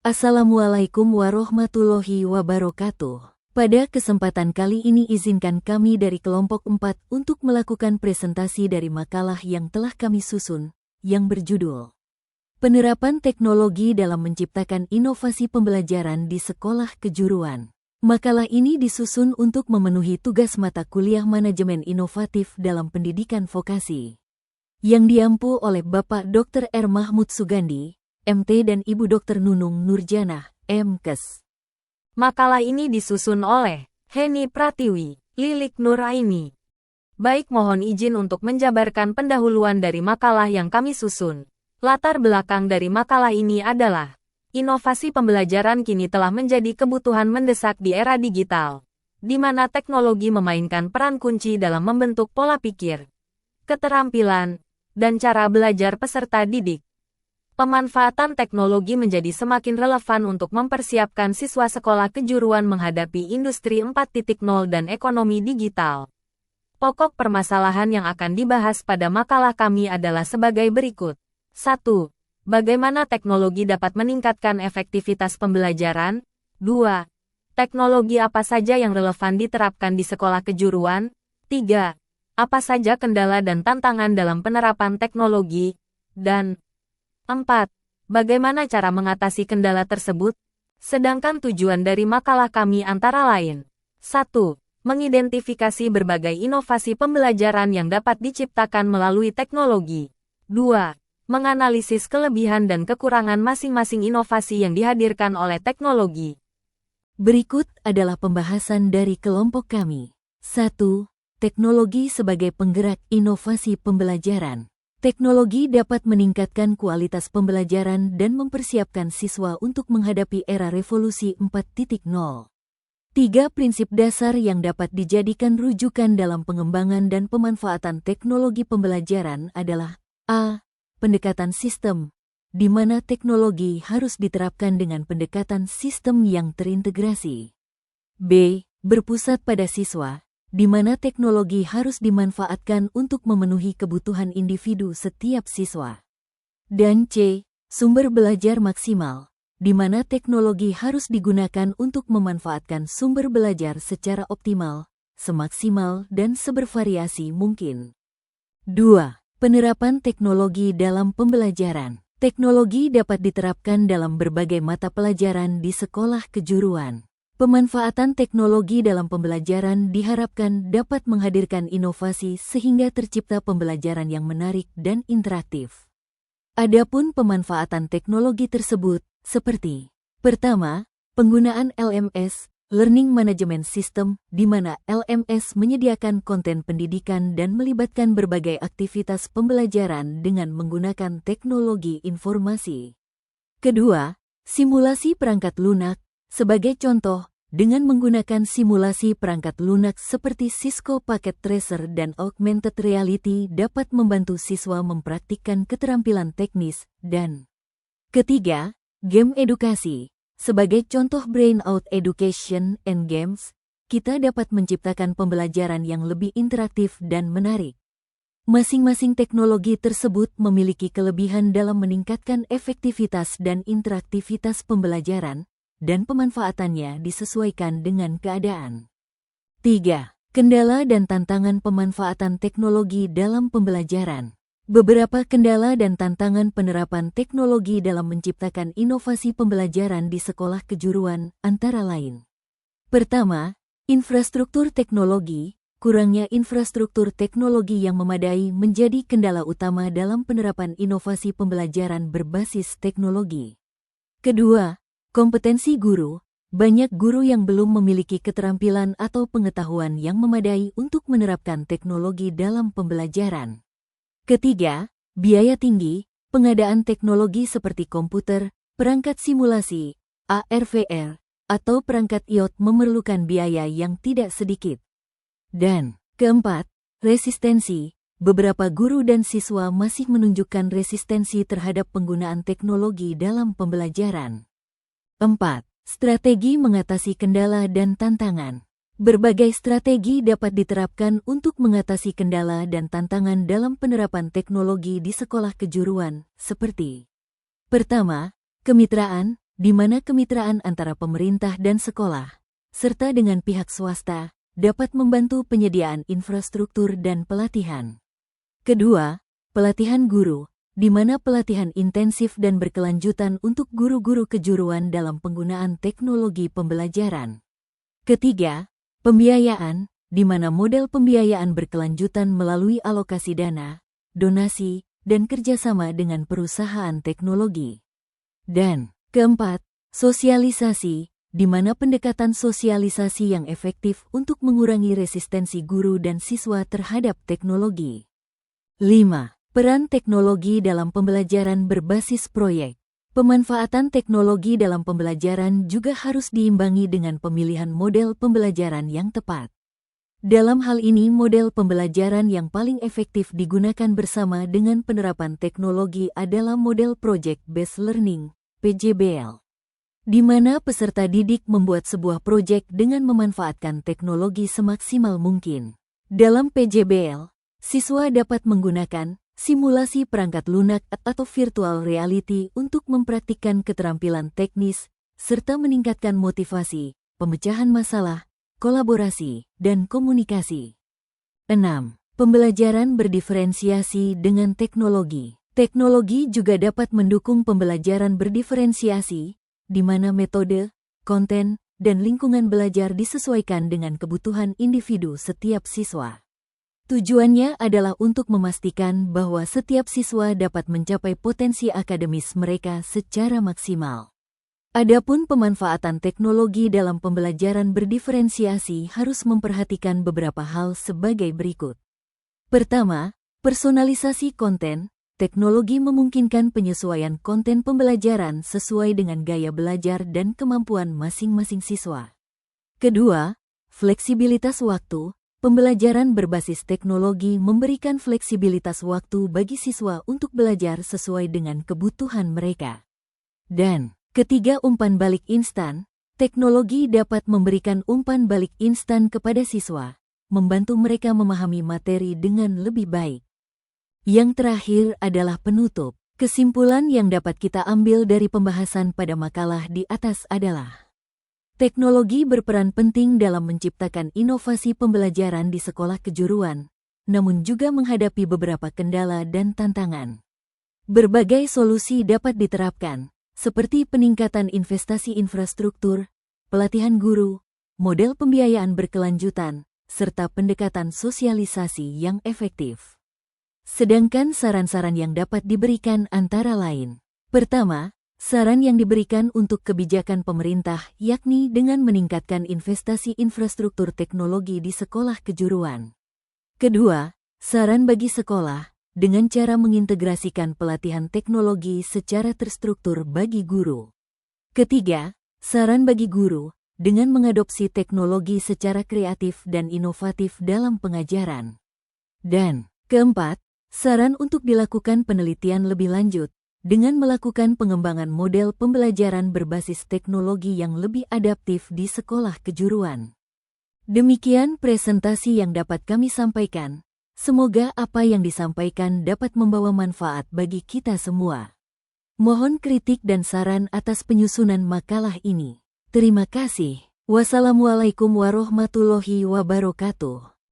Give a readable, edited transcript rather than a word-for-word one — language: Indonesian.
Assalamualaikum warahmatullahi wabarakatuh. Pada kesempatan kali ini izinkan kami dari kelompok 4 untuk melakukan presentasi dari makalah yang telah kami susun, yang berjudul Penerapan Teknologi dalam Menciptakan Inovasi Pembelajaran di Sekolah Kejuruan. Makalah ini disusun untuk memenuhi tugas mata kuliah Manajemen Inovatif dalam Pendidikan Vokasi, yang diampu oleh Bapak Dr. R. Mahmud Sugandi, MT dan Ibu Dr. Nunung Nurjanah, MKes. Makalah ini disusun oleh Heni Pratiwi, Lilik Nuraini. Baik, mohon izin untuk menjabarkan pendahuluan dari makalah yang kami susun. Latar belakang dari makalah ini adalah inovasi pembelajaran kini telah menjadi kebutuhan mendesak di era digital, di mana teknologi memainkan peran kunci dalam membentuk pola pikir, keterampilan, dan cara belajar peserta didik. Pemanfaatan teknologi menjadi semakin relevan untuk mempersiapkan siswa sekolah kejuruan menghadapi industri 4.0 dan ekonomi digital. Pokok permasalahan yang akan dibahas pada makalah kami adalah sebagai berikut. 1. Bagaimana teknologi dapat meningkatkan efektivitas pembelajaran? 2. Teknologi apa saja yang relevan diterapkan di sekolah kejuruan? 3. Apa saja kendala dan tantangan dalam penerapan teknologi? Dan 4. Bagaimana cara mengatasi kendala tersebut? Sedangkan tujuan dari makalah kami antara lain 1. Mengidentifikasi berbagai inovasi pembelajaran yang dapat diciptakan melalui teknologi. 2. Menganalisis kelebihan dan kekurangan masing-masing inovasi yang dihadirkan oleh teknologi. Berikut adalah pembahasan dari kelompok kami. 1. Teknologi sebagai penggerak inovasi pembelajaran. Teknologi dapat meningkatkan kualitas pembelajaran dan mempersiapkan siswa untuk menghadapi era revolusi 4.0. 3 prinsip dasar yang dapat dijadikan rujukan dalam pengembangan dan pemanfaatan teknologi pembelajaran adalah A. Pendekatan sistem, di mana teknologi harus diterapkan dengan pendekatan sistem yang terintegrasi. B. Berpusat pada siswa, di mana teknologi harus dimanfaatkan untuk memenuhi kebutuhan individu setiap siswa. Dan C. Sumber belajar maksimal, di mana teknologi harus digunakan untuk memanfaatkan sumber belajar secara optimal, semaksimal dan sebervariasi mungkin. 2. Penerapan teknologi dalam pembelajaran. Teknologi dapat diterapkan dalam berbagai mata pelajaran di sekolah kejuruan. Pemanfaatan teknologi dalam pembelajaran diharapkan dapat menghadirkan inovasi sehingga tercipta pembelajaran yang menarik dan interaktif. Adapun pemanfaatan teknologi tersebut seperti: pertama, penggunaan LMS, Learning Management System, di mana LMS menyediakan konten pendidikan dan melibatkan berbagai aktivitas pembelajaran dengan menggunakan teknologi informasi. Kedua, simulasi perangkat lunak. Sebagai contoh, dengan menggunakan simulasi perangkat lunak seperti Cisco Packet Tracer dan Augmented Reality dapat membantu siswa mempraktikkan keterampilan teknis. Dan ketiga, game edukasi. Sebagai contoh Brainout Education and Games, kita dapat menciptakan pembelajaran yang lebih interaktif dan menarik. Masing-masing teknologi tersebut memiliki kelebihan dalam meningkatkan efektivitas dan interaktivitas pembelajaran, dan pemanfaatannya disesuaikan dengan keadaan. 3. Kendala dan tantangan pemanfaatan teknologi dalam pembelajaran. Beberapa kendala dan tantangan penerapan teknologi dalam menciptakan inovasi pembelajaran di sekolah kejuruan antara lain. Pertama, infrastruktur teknologi. Kurangnya infrastruktur teknologi yang memadai menjadi kendala utama dalam penerapan inovasi pembelajaran berbasis teknologi. Kedua, kompetensi guru. Banyak guru yang belum memiliki keterampilan atau pengetahuan yang memadai untuk menerapkan teknologi dalam pembelajaran. Ketiga, biaya tinggi. Pengadaan teknologi seperti komputer, perangkat simulasi, AR/VR, atau perangkat IoT memerlukan biaya yang tidak sedikit. Dan keempat, resistensi. Beberapa guru dan siswa masih menunjukkan resistensi terhadap penggunaan teknologi dalam pembelajaran. 4. Strategi mengatasi kendala dan tantangan. Berbagai strategi dapat diterapkan untuk mengatasi kendala dan tantangan dalam penerapan teknologi di sekolah kejuruan, seperti: pertama, kemitraan. di mana kemitraan antara pemerintah dan sekolah, serta dengan pihak swasta, dapat membantu penyediaan infrastruktur dan pelatihan. Kedua, pelatihan guru, di mana pelatihan intensif dan berkelanjutan untuk guru-guru kejuruan dalam penggunaan teknologi pembelajaran. Ketiga, pembiayaan, di mana model pembiayaan berkelanjutan melalui alokasi dana, donasi, dan kerjasama dengan perusahaan teknologi. Dan keempat, sosialisasi, di mana pendekatan sosialisasi yang efektif untuk mengurangi resistensi guru dan siswa terhadap teknologi. 5. Peran teknologi dalam pembelajaran berbasis proyek. Pemanfaatan teknologi dalam pembelajaran juga harus diimbangi dengan pemilihan model pembelajaran yang tepat. Dalam hal ini, model pembelajaran yang paling efektif digunakan bersama dengan penerapan teknologi adalah model Project Based Learning, PJBL, di mana peserta didik membuat sebuah proyek dengan memanfaatkan teknologi semaksimal mungkin. Dalam PJBL, siswa dapat menggunakan simulasi perangkat lunak atau virtual reality untuk mempraktikkan keterampilan teknis, serta meningkatkan motivasi, pemecahan masalah, kolaborasi, dan komunikasi. 6. Pembelajaran berdiferensiasi dengan teknologi. Teknologi juga dapat mendukung pembelajaran berdiferensiasi, di mana metode, konten, dan lingkungan belajar disesuaikan dengan kebutuhan individu setiap siswa. Tujuannya adalah untuk memastikan bahwa setiap siswa dapat mencapai potensi akademis mereka secara maksimal. Adapun pemanfaatan teknologi dalam pembelajaran berdiferensiasi harus memperhatikan beberapa hal sebagai berikut. Pertama, personalisasi konten. Teknologi memungkinkan penyesuaian konten pembelajaran sesuai dengan gaya belajar dan kemampuan masing-masing siswa. Kedua, fleksibilitas waktu. Pembelajaran berbasis teknologi memberikan fleksibilitas waktu bagi siswa untuk belajar sesuai dengan kebutuhan mereka. Dan ketiga, umpan balik instan. Teknologi dapat memberikan umpan balik instan kepada siswa, membantu mereka memahami materi dengan lebih baik. Yang terakhir adalah penutup. Kesimpulan yang dapat kita ambil dari pembahasan pada makalah di atas adalah: teknologi berperan penting dalam menciptakan inovasi pembelajaran di sekolah kejuruan, namun juga menghadapi beberapa kendala dan tantangan. Berbagai solusi dapat diterapkan, seperti peningkatan investasi infrastruktur, pelatihan guru, model pembiayaan berkelanjutan, serta pendekatan sosialisasi yang efektif. Sedangkan saran-saran yang dapat diberikan antara lain: pertama, saran yang diberikan untuk kebijakan pemerintah yakni dengan meningkatkan investasi infrastruktur teknologi di sekolah kejuruan. Kedua, saran bagi sekolah dengan cara mengintegrasikan pelatihan teknologi secara terstruktur bagi guru. Ketiga, saran bagi guru dengan mengadopsi teknologi secara kreatif dan inovatif dalam pengajaran. Dan keempat, saran untuk dilakukan penelitian lebih lanjut dengan melakukan pengembangan model pembelajaran berbasis teknologi yang lebih adaptif di sekolah kejuruan. Demikian presentasi yang dapat kami sampaikan. Semoga apa yang disampaikan dapat membawa manfaat bagi kita semua. Mohon kritik dan saran atas penyusunan makalah ini. Terima kasih. Wassalamualaikum warahmatullahi wabarakatuh.